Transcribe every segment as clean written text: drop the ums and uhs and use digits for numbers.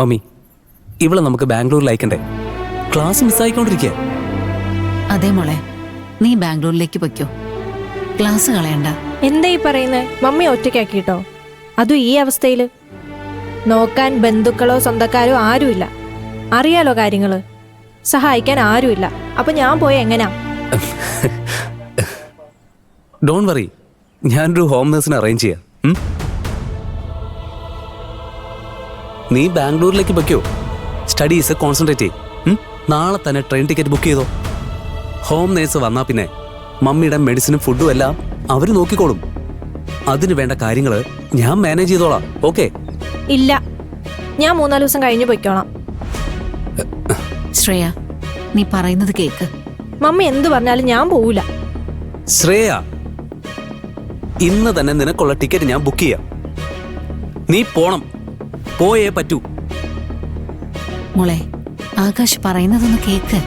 Mummy, ഇവളെ നമുക്ക് ബാംഗ്ലൂരിൽ അയക്കണ്ടേ? ക്ലാസ് മിസ്സായിക്കൊണ്ടിരിക്കുക. അതെ മോളെ, നീ ബാംഗ്ലൂരിലേക്ക് പൊയ്ക്കോ, ക്ലാസ് കളയണ്ട. എന്താ ഈ പറയുന്നേ? മമ്മി ഒറ്റയ്ക്കാക്കിട്ടോ? അതും ഈ അവസ്ഥയില്? നോക്കാൻ ബന്ധുക്കളോ സ്വന്തക്കാരോ ആരുമില്ല. അറിയാലോ കാര്യങ്ങള്. സഹായിക്കാൻ ആരുമില്ല. അപ്പൊ ഞാൻ പോയ എങ്ങനാ? ഡോണ്ട് വറി, ഞാനൊരു ഹോം നേഴ്സിനെ അറേഞ്ച് ചെയ്യാം. നീ ബാംഗ്ലൂരിലേക്ക് പൊയ്ക്കോ, സ്റ്റഡീസ് കോൺസെൻട്രേറ്റ് ചെയ്യും. നാളെ തന്നെ ട്രെയിൻ ടിക്കറ്റ് ബുക്ക് ചെയ്തോ. ഹോം നേഴ്സ് വന്നാൽ പിന്നെ മമ്മിയുടെ മെഡിസിനും ഫുഡും എല്ലാം അവർ നോക്കിക്കോളും. അതിന് വേണ്ട കാര്യങ്ങൾ ഞാൻ മാനേജ് ചെയ്തോളാം. ഓക്കെ? ഇല്ല, ഞാൻ 3-4 ദിവസം കഴിഞ്ഞ് പൊയ്ക്കോളാം. ശ്രേയ, നീ പറയുന്നത് കേക്ക്. മമ്മി എന്തു പറഞ്ഞാലും ഞാൻ പോവില്ല. ശ്രേയ, ഇന്ന് തന്നെ നിനക്കുള്ള ടിക്കറ്റ് ഞാൻ ബുക്ക് ചെയ്യാം. നീ പോണം, പോയേ പറ്റൂ. മോളെ, ആകാശ് പറയുന്നതൊന്ന് കേക്ക്.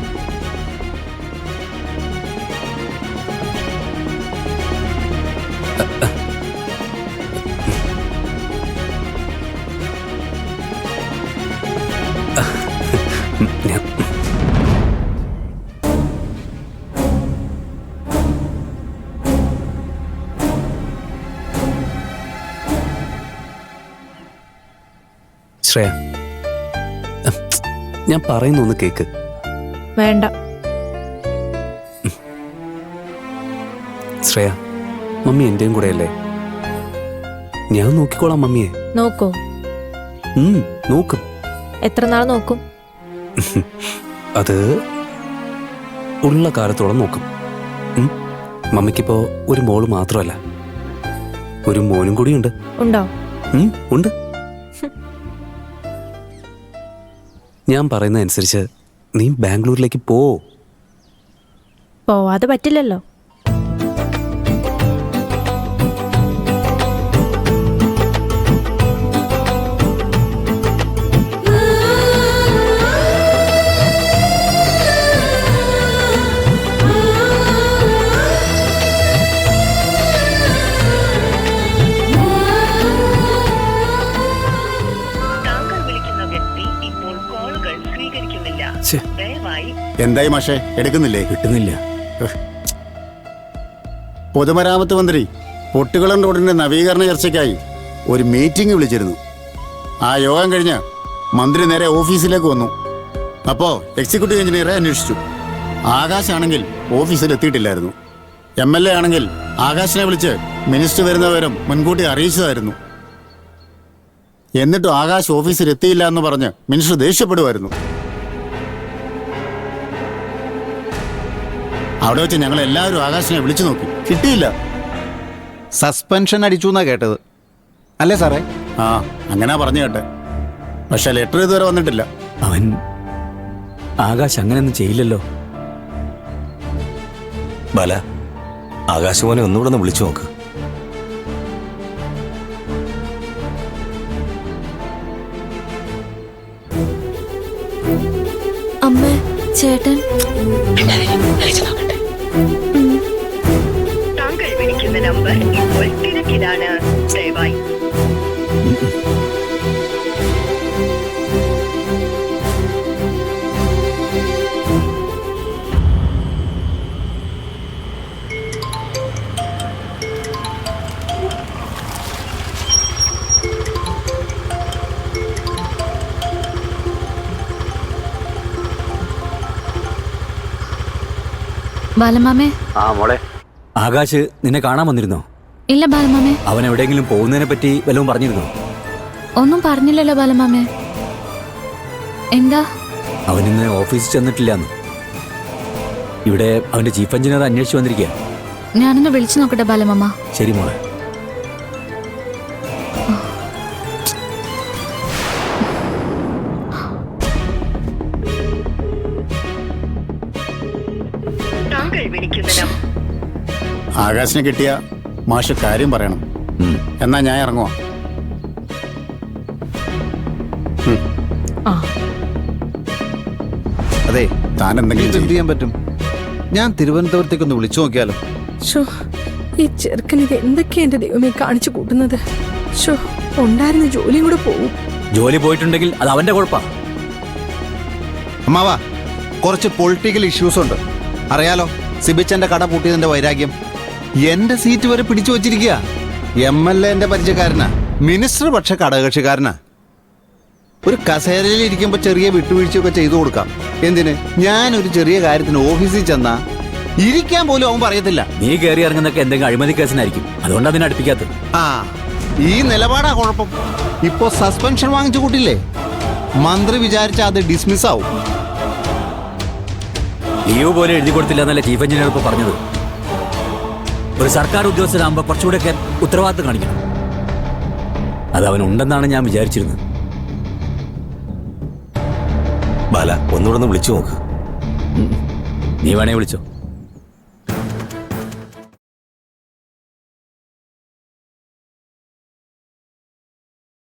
ശ്രേയ, ഞാൻ പറയുന്നൊന്ന് കേക്ക്. വേണ്ട. ശ്രേയ, മമ്മി എന്റെയും കൂടെ അല്ലേ? ഞാൻ നോക്കിക്കോളാം മമ്മിയെ. നോക്കൂ. നോക്കും. എത്ര നാൾ നോക്കും? അത് ഉള്ള കാലത്തോളം നോക്കും. മമ്മിക്കിപ്പോ ഒരു മോള് മാത്രമല്ല, ഒരു മോനും കൂടിയുണ്ട്. ഉണ്ടോ? ഉണ്ട്. ഞാൻ പറയുന്ന അനുസരിച്ച് നീ ബാംഗ്ലൂരിലേക്ക് പോവാതെ പറ്റില്ലല്ലോ. എന്തായി മാഷേ, എടുക്കുന്നില്ലേ? കിട്ടുന്നില്ല. പൊതുമരാമത്ത് മന്ത്രി പൊട്ടുകുളം റോഡിന്റെ നവീകരണ ചർച്ചയ്ക്കായി ഒരു മീറ്റിംഗ് വിളിച്ചിരുന്നു. ആ യോഗം കഴിഞ്ഞ് മന്ത്രി നേരെ ഓഫീസിലേക്ക് വന്നു. അപ്പോ എക്സിക്യൂട്ടീവ് എഞ്ചിനീയറെ അന്വേഷിച്ചു. ആകാശാണെങ്കിൽ ഓഫീസിൽ എത്തിയിട്ടില്ലായിരുന്നു. MLA ആണെങ്കിൽ ആകാശിനെ വിളിച്ച് മിനിസ്റ്റർ വരുന്ന വിവരം മുൻകൂട്ടി അറിയിച്ചതായിരുന്നു. എന്നിട്ടും ആകാശ് ഓഫീസിൽ എത്തിയില്ല എന്ന് പറഞ്ഞ് മിനിസ്റ്റർ ദേഷ്യപ്പെടുമായിരുന്നു. അവിടെ വെച്ച് ഞങ്ങൾ എല്ലാവരും ആകാശിനെ വിളിച്ചു നോക്കി, കിട്ടിയില്ല. സസ്പെൻഷൻ അടിച്ചു എന്നാ കേട്ടത്, അല്ലേ സാറേ? ആ, അങ്ങനെ പറഞ്ഞു കേട്ടെ. പക്ഷെ ലെറ്റർ ഇതുവരെ വന്നിട്ടില്ല. അവൻ ആകാശ് അങ്ങനെയൊന്നും ചെയ്യില്ലല്ലോ. ബാല, ആകാശമോനെ ഒന്നുകൂടെ ഒന്ന് വിളിച്ചു നോക്ക്. അമ്മ, ചേട്ടൻ. താങ്കൾ വിളിക്കുന്ന നമ്പർ ഇപ്പോൾ തിരക്കിലാണ്. ദയവായി ബാലമാമേ. ആ മോളെ, ആകാശ് നിന്നെ കാണാൻ വന്നിരുന്നോ? ഇല്ല ബാലമാമേ. അവൻ എവിടെയെങ്കിലും പോകുന്നതിനെ പറ്റി വല്ലതും പറഞ്ഞിരുന്നോ? ഒന്നും പറഞ്ഞില്ലല്ലോ ബാലമാമേ. എന്താ? അവനിന്ന് ഓഫീസിൽ ചെന്നിട്ടില്ലാന്ന്. ഇവിടെ അവന്റെ ചീഫ് എഞ്ചിനീയർ അന്വേഷിച്ചു വന്നിരിക്കുക. ഞാനൊന്ന് വിളിച്ചു നോക്കട്ടെ ബാലമാമ. ശരി മോളെ. ആകാശിനെ കിട്ടിയ മാഷ് കാര്യം പറയണം. എന്നാ ഞാൻ ഇറങ്ങുവാ. അതെ, താൻ എന്തെങ്കിലും എന്ത് ചെയ്യാൻ പറ്റും? ഞാൻ തിരുവനന്തപുരത്തേക്കൊന്ന് വിളിച്ചു നോക്കിയാലോ? ഈ ചെറുക്കൻ ഇത് എന്തൊക്കെയാ എന്റെ ദൈവമേ കാണിച്ചു കൂട്ടുന്നത്. ഉണ്ടായിരുന്ന ജോലിയും കൂടെ പോവും. ജോലി പോയിട്ടുണ്ടെങ്കിൽ അത് അവന്റെ കുഴപ്പമാണ്. അമ്മാവാ, കുറച്ച് പൊളിറ്റിക്കൽ ഇഷ്യൂസ് ഉണ്ട്. അറിയാലോ, സിബിച്ചന്റെ കട പൂട്ടിയതിന്റെ വൈരാഗ്യം. എന്റെ സീറ്റ് വരെ പിടിച്ചു വച്ചിരിക്കുക. MLA എന്റെ പരിചയക്കാരനാ, മിനിസ്റ്റർ പക്ഷെ ഘടകകക്ഷിക്കാരനാ. ഒരു കസേരയിൽ ഇരിക്കുമ്പോ ചെറിയ വിട്ടുവീഴ്ചയൊക്കെ ചെയ്തു കൊടുക്കാം. എന്തിന്? ഞാനൊരു ചെറിയ കാര്യത്തിന് ഓഫീസിൽ ചെന്നാ ഇരിക്കാൻ പോലും അവൻ പറയത്തില്ല. നീ കയറി ഇറങ്ങുന്നൊക്കെ എന്തെങ്കിലും അഴിമതി കേസിനായിരിക്കും. അതുകൊണ്ട് അതിനെ അടുപ്പിക്കാത്തത്. ആ, ഈ നിലപാടാ കുഴപ്പം. ഇപ്പോ സസ്പെൻഷൻ വാങ്ങിച്ചു കൂട്ടില്ലേ, മന്ത്രി വിചാരിച്ച അത് ഡിസ്മിസ് ആവും. ലീവ് പോലെ എഴുതി കൊടുത്തില്ല എന്നല്ല ചീഫ് എഞ്ചിനീയർ ഇപ്പോൾ പറഞ്ഞത്. ഒരു സർക്കാർ ഉദ്യോഗസ്ഥനാകുമ്പോൾ കുറച്ചുകൂടെയൊക്കെ ഉത്തരവാദിത്തം കാണിക്കണം. അത് അവനുണ്ടെന്നാണ് ഞാൻ വിചാരിച്ചിരുന്നത്. ബാല ഒന്നുകൂടെ ഒന്ന് വിളിച്ചു നോക്ക്. നീ വേണേ വിളിച്ചോ.